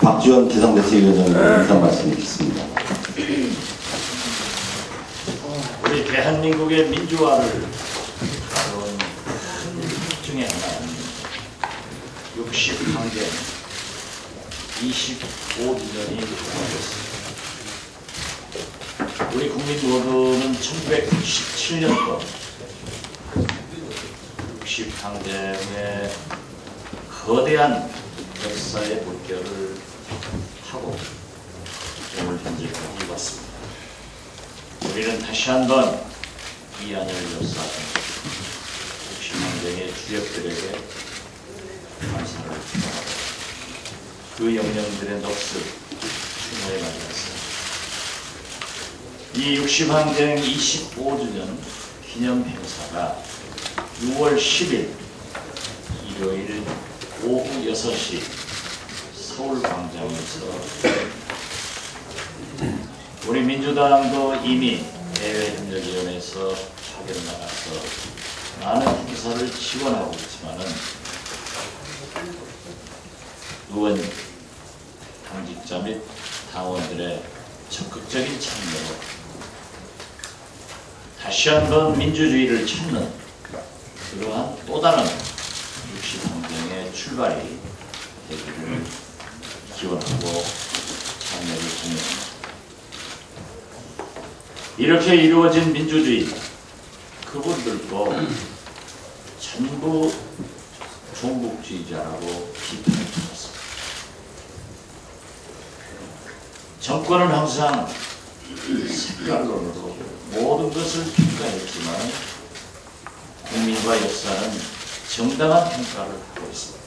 박지원 기상대책위원장님 인사 말씀 드리겠습니다. 우리 대한민국의 민주화를 가져온 큰 일 중에 하나는 60강경 25주년이 되었습니다. 우리 국민 모두는 1997년도 60강경의 거대한 역사의 물결을 하고 오늘 현재까지 왔습니다. 우리는 다시 한번 이한열 여사등 60강경의 주역들에게 감사를 표하고 그 영령들의 넋을 추모해 마치겠습니다. 이 60강경 25주년 기념 행사가 6월 10일 일요일 오후 6시 서울광장에서 우리 민주당도 이미 대외협력위원회에서 파견 나가서 많은 행사를 지원하고 있지만은 의원, 당직자 및 당원들의 적극적인 참여로 다시 한번 민주주의를 찾는 그러한 또 다른 60강경의 출발이 되기를 기원하고 참여를 공유합니다. 이렇게 이루어진 민주주의, 그분들도 전부 종북주의자라고 비판을 받았습니다. 정권은 항상 색깔론으로 모든 것을 평가했지만 국민과 역사는 정당한 평가를 하고 있습니다.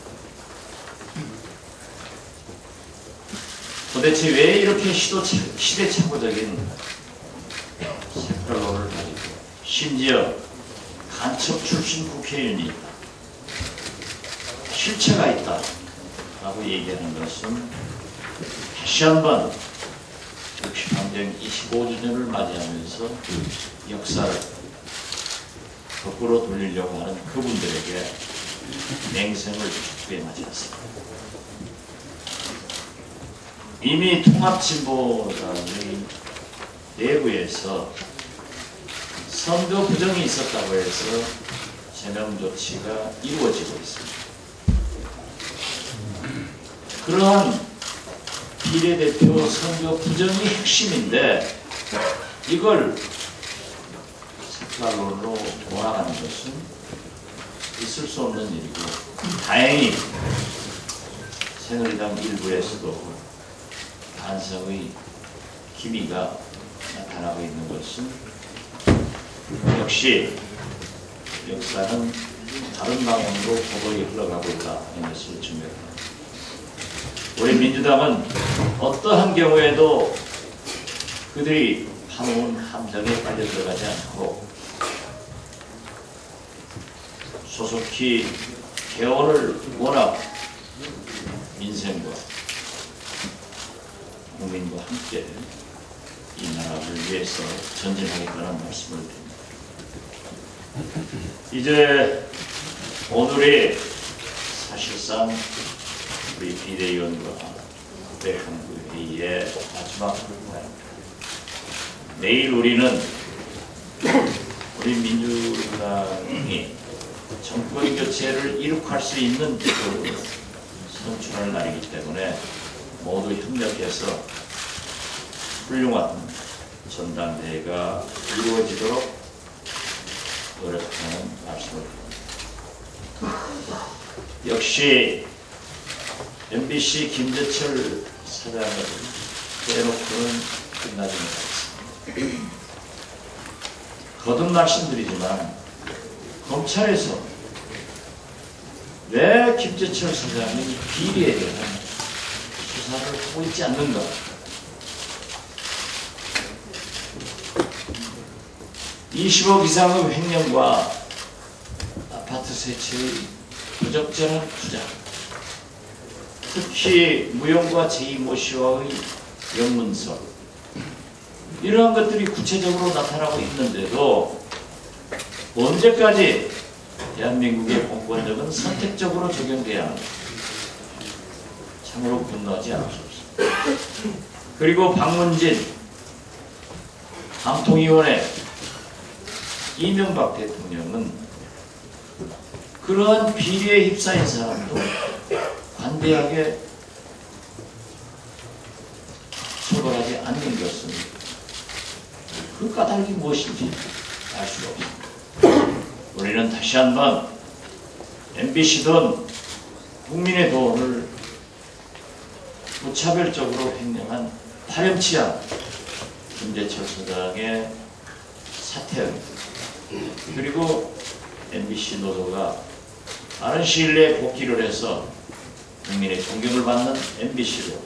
도대체 왜 이렇게 시대착오적인 색깔론을 가지고 심지어 간첩 출신 국회의원이 있다, 실체가 있다 라고 얘기하는 것은 다시 한번 60강경 25주년을 맞이하면서 역사를 거꾸로 돌리려고 하는 그분들에게 맹생을 축구해 맞이했습니다. 이미 통합진보당의 내부에서 선거 부정이 있었다고 해서 제명 조치가 이루어지고 있습니다. 그러한 비례대표 선거 부정이 핵심인데 이걸 색깔론으로 몰아가는 것은 있을 수 없는 일이고, 다행히 새누리당 일부에서도 반성의 기미가 나타나고 있는 것은 역시 역사는 다른 방향으로 고도히 흘러가고 있다 하는 것을 증명합니다. 우리 민주당은 어떠한 경우에도 그들이 파놓은 함정에 빨려 들어가지 않고 소속히 개헌을 원하고 민생과 국민과 함께 이 나라를 위해서 전진하겠다는 말씀을 드립니다. 이제 오늘이 사실상 우리 비대위원과 국회의회의 마지막 날입니다. 내일 우리는 우리 민주당이 정권 교체를 이룩할 수 있는 대표를 선출할 날이기 때문에 모두 협력해서 훌륭한 전당대회가 이루어지도록 노력하는 말씀을 드립니다. 역시 MBC 김재철 사장을 빼놓고는 끝나지 못하겠습니다. 거듭 말씀드리지만 검찰에서 왜 김재철 사장이 비리에 대한 수사를 하고 있지 않는가? (20억) 이상의 횡령과 아파트 세채의 부적절한 투자, 특히 무용과 제2모 씨와의 영문서, 이러한 것들이 구체적으로 나타나고 있는데도 언제까지 대한민국의 공권력은 선택적으로 적용돼야 합니다. 참으로 분노하지 않을 수 없습니다. 그리고 박문진 방통위원회 이명박 대통령은 그러한 비리에 휩싸인 사람도 관대하게 처벌하지 않는 것은 그 까닭이 무엇인지 알 수가 없습니다. 우리는 다시 한번 MBC든 국민의 돈을 무차별적으로 횡령한 파렴치한 김재철 소장의 사퇴입니다. 그리고 MBC 노조가 빠른 시일 내에 복귀를 해서 국민의 존경을 받는 MBC로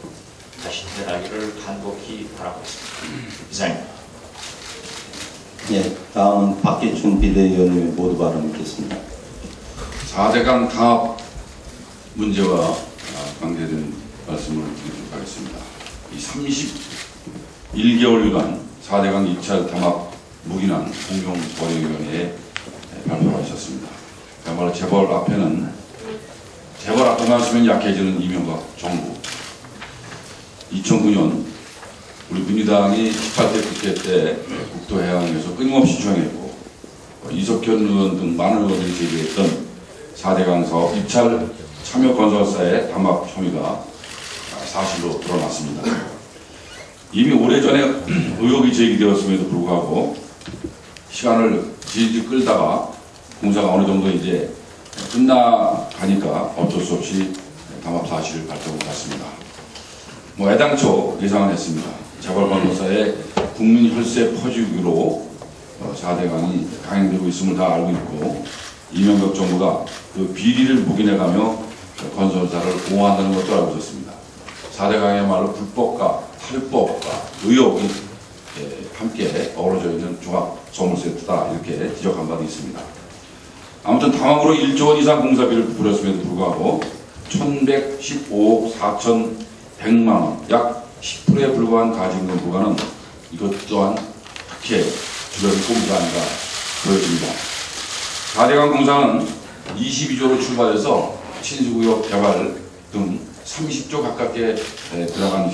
다시 태어나기를 간곡히 바라고 있습니다. 이상입니다. 예, 다음은 박기춘 비대위원님의 모두 발언 있겠습니다. 4대강 강압 문제와 관계된 말씀을 드리도록 하겠습니다. 이 31개월간 4대강 입찰 담합 무기난 공정거래위원회에 발표하셨습니다. 그야말로 재벌 앞에만 서면 약해지는 이명박 정부. 2009년 우리 민주당이 18대 국회 때 국토해양에서 끊임없이 주장했고 이석현 의원 등 많은 의원들이 제기했던 4대강 사업 입찰 참여 건설사의 담합 혐의가 사실로 드러났습니다. 이미 오래전에 의혹이 제기되었음에도 불구하고 시간을 질질 끌다가 공사가 어느 정도 이제 끝나가니까 어쩔 수 없이 담합 사실을 밝혀본 것 같습니다. 애당초 예상은 했습니다. 재벌 건설사의 국민 혈세 퍼주기로 4대강이 강행되고 있음을 다 알고 있고 이명박 정부가 그 비리를 묵인해가며 건설사를 보호한다는 것도 알고 있었습니다. 4대강이야말로 불법과 탈법과 의혹이 함께 어우러져 있는 종합 선물 세트다 이렇게 지적한 바도 있습니다. 아무튼 담합으로 1조 원 이상 공사비를 부풀렸음에도 불구하고 1115억 4,100만 원, 약 10%에 불과한 가진금 부과는 이것 또한 특혜 주변 공사가 아닌가 보여집니다. 4대강 공사는 22조로 출발해서 친수구역 개발 등 30조 가깝게 들어간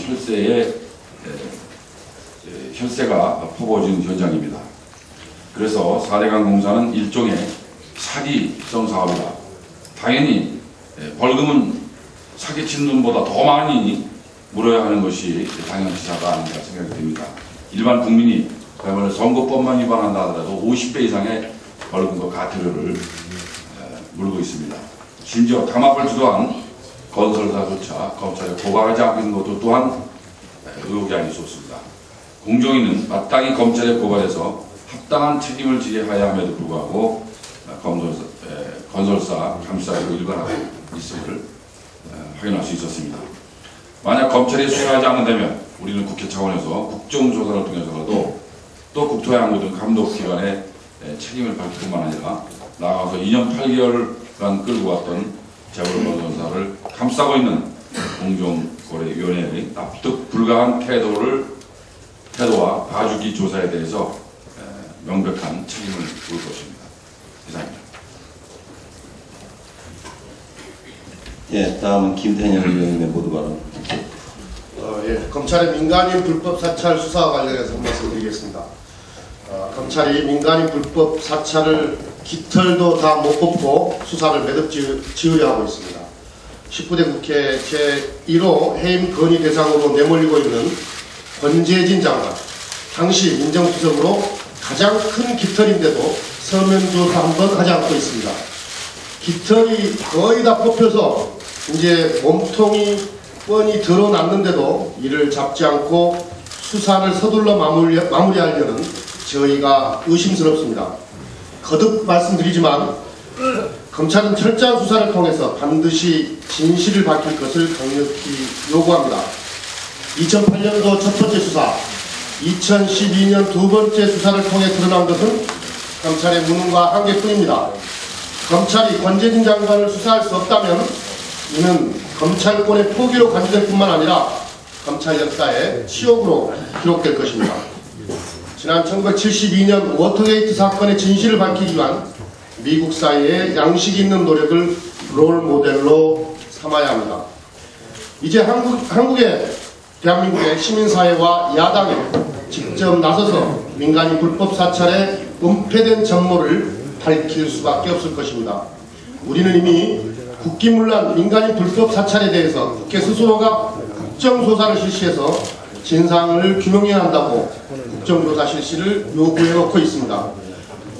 혈세가 퍼부어진 현장입니다. 그래서 4대강 공사는 일종의 사기성 사업이다. 당연히 벌금은 사기친 돈보다 더 많이 물어야 하는 것이 당연시사가 아닌가 생각이 듭니다. 일반 국민이 그야말로 선거법만 위반한다 하더라도 50배 이상의 벌금과 과태료를 물고 있습니다. 심지어 담합을 주도한 건설사조차 검찰에 고발하지 않고 있는 것도 또한 의혹이 아닐 수 없습니다. 공정위는 마땅히 검찰에 고발해서 합당한 책임을 지해야 함에도 불구하고 건설사 감사로 일관하고 있음을 확인할 수 있었습니다. 만약 검찰이 수사하지 않는다면 우리는 국회 차원에서 국정조사를 통해서라도 또 국토해양부 등 감독기관의 책임을 밝힐 뿐만 아니라 나아가서 2년 8개월간 끌고 왔던 재벌 건설사를 감싸고 있는 공정거래위원회의 납득 불가한 태도와 봐주기 조사에 대해서 명백한 책임을 물 것입니다. 이상입니다. 예, 다음은 김태년 의원님의 모두 발언. 검찰의 민간인 불법 사찰 수사와 관련해서 한 말씀 드리겠습니다. 검찰이 민간인 불법 사찰을 깃털도 다 못 뽑고 수사를 매듭 지으려 하고 있습니다. 19대 국회 제1호 해임 건의 대상으로 내몰리고 있는 권재진 장관, 당시 민정수석으로 가장 큰 깃털인데도 서면 조사 한 번 하지 않고 있습니다. 깃털이 거의 다 뽑혀서 이제 몸통이 뻔히 드러났는데도 이를 잡지 않고 수사를 서둘러 마무리하려는 저희가 의심스럽습니다. 거듭 말씀드리지만 검찰은 철저한 수사를 통해서 반드시 진실을 밝힐 것을 강력히 요구합니다. 2008년도 첫 번째 수사, 2012년 두 번째 수사를 통해 드러난 것은 검찰의 무능과 한계뿐입니다. 검찰이 권재진 장관을 수사할 수 없다면 이는 검찰권의 포기로 간주될 뿐만 아니라 검찰 역사의 치욕으로 기록될 것입니다. 지난 1972년 워터게이트 사건의 진실을 밝히기 위한 미국 사회의 양식 있는 노력을 롤 모델로 삼아야 합니다. 이제 대한민국의 시민사회와 야당이 직접 나서서 민간인 불법 사찰의 은폐된 전모를 밝힐 수밖에 없을 것입니다. 우리는 이미 국기문란 민간인 불법 사찰에 대해서 국회 스스로가 국정조사를 실시해서 진상을 규명해야 한다고 국정조사 실시를 요구해 놓고 있습니다.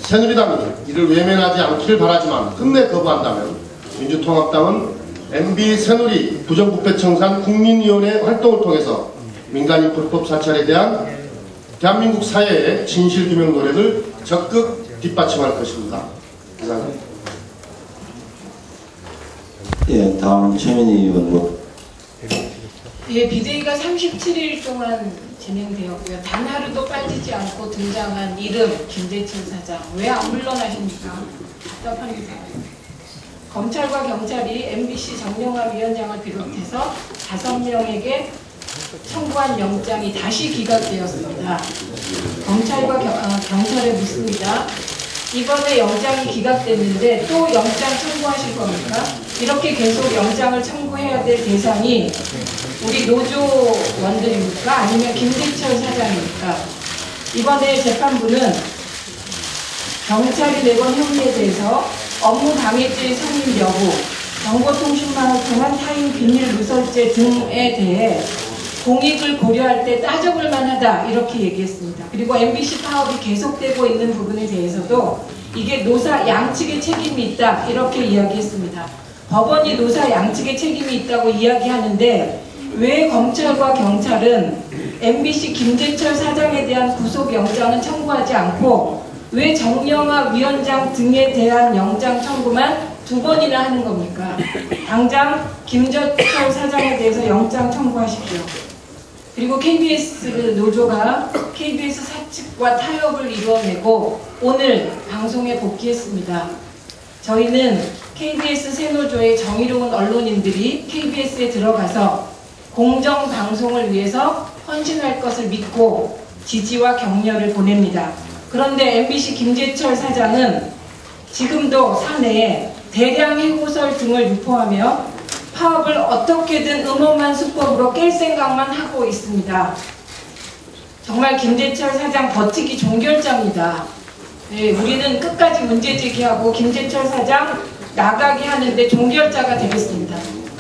새누리당이 이를 외면하지 않기를 바라지만 끝내 거부한다면 민주통합당은 MB 새누리 부정부패청산 국민위원회 활동을 통해서 민간인 불법 사찰에 대한 대한민국 사회의 진실규명 노력을 적극 뒷받침할 것입니다. 이상입니다. 예, 다음 최민희 의원. 예, 비대위가 37일 동안 진행되었고요. 단 하루도 빠지지 않고 등장한 이름 김재철 사장. 왜 안 물러나십니까? 답답한 게 검찰과 경찰이 MBC 정명화 위원장을 비롯해서 5명에게 청구한 영장이 다시 기각되었습니다. 검찰과 경찰에 묻습니다. 이번에 영장이 기각됐는데 또 영장 청구하실 겁니까? 이렇게 계속 영장을 청구해야 될 대상이 우리 노조원들입니까? 아니면 김재철 사장입니까? 이번에 재판부는 경찰이 내건 혐의에 대해서 업무 방해죄 성립 여부, 정보통신망을 통한 타인 비밀 누설죄 등에 대해 공익을 고려할 때 따져볼 만하다 이렇게 얘기했습니다. 그리고 MBC 파업이 계속되고 있는 부분에 대해서도 이게 노사 양측의 책임이 있다 이렇게 이야기했습니다. 법원이 노사 양측의 책임이 있다고 이야기하는데 왜 검찰과 경찰은 MBC 김재철 사장에 대한 구속영장은 청구하지 않고 왜 정명화 위원장 등에 대한 영장 청구만 2번이나 하는 겁니까? 당장 김재철 사장에 대해서 영장 청구하십시오. 그리고 KBS 노조가 KBS 사측과 타협을 이루어내고 오늘 방송에 복귀했습니다. 저희는 KBS 새노조의 정의로운 언론인들이 KBS에 들어가서 공정방송을 위해서 헌신할 것을 믿고 지지와 격려를 보냅니다. 그런데 MBC 김재철 사장은 지금도 사내에 대량 해고설 등을 유포하며 파업을 어떻게든 음험한 수법으로 깰 생각만 하고 있습니다. 정말 김재철 사장 버티기 종결자입니다. 네, 우리는 끝까지 문제 제기하고 김재철 사장 나가게 하는데 종결자가 되겠습니다.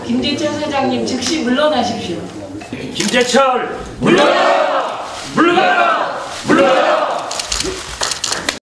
김재철 사장님 즉시 물러나십시오. 김재철 물러나라! 물러나라! 물러나라!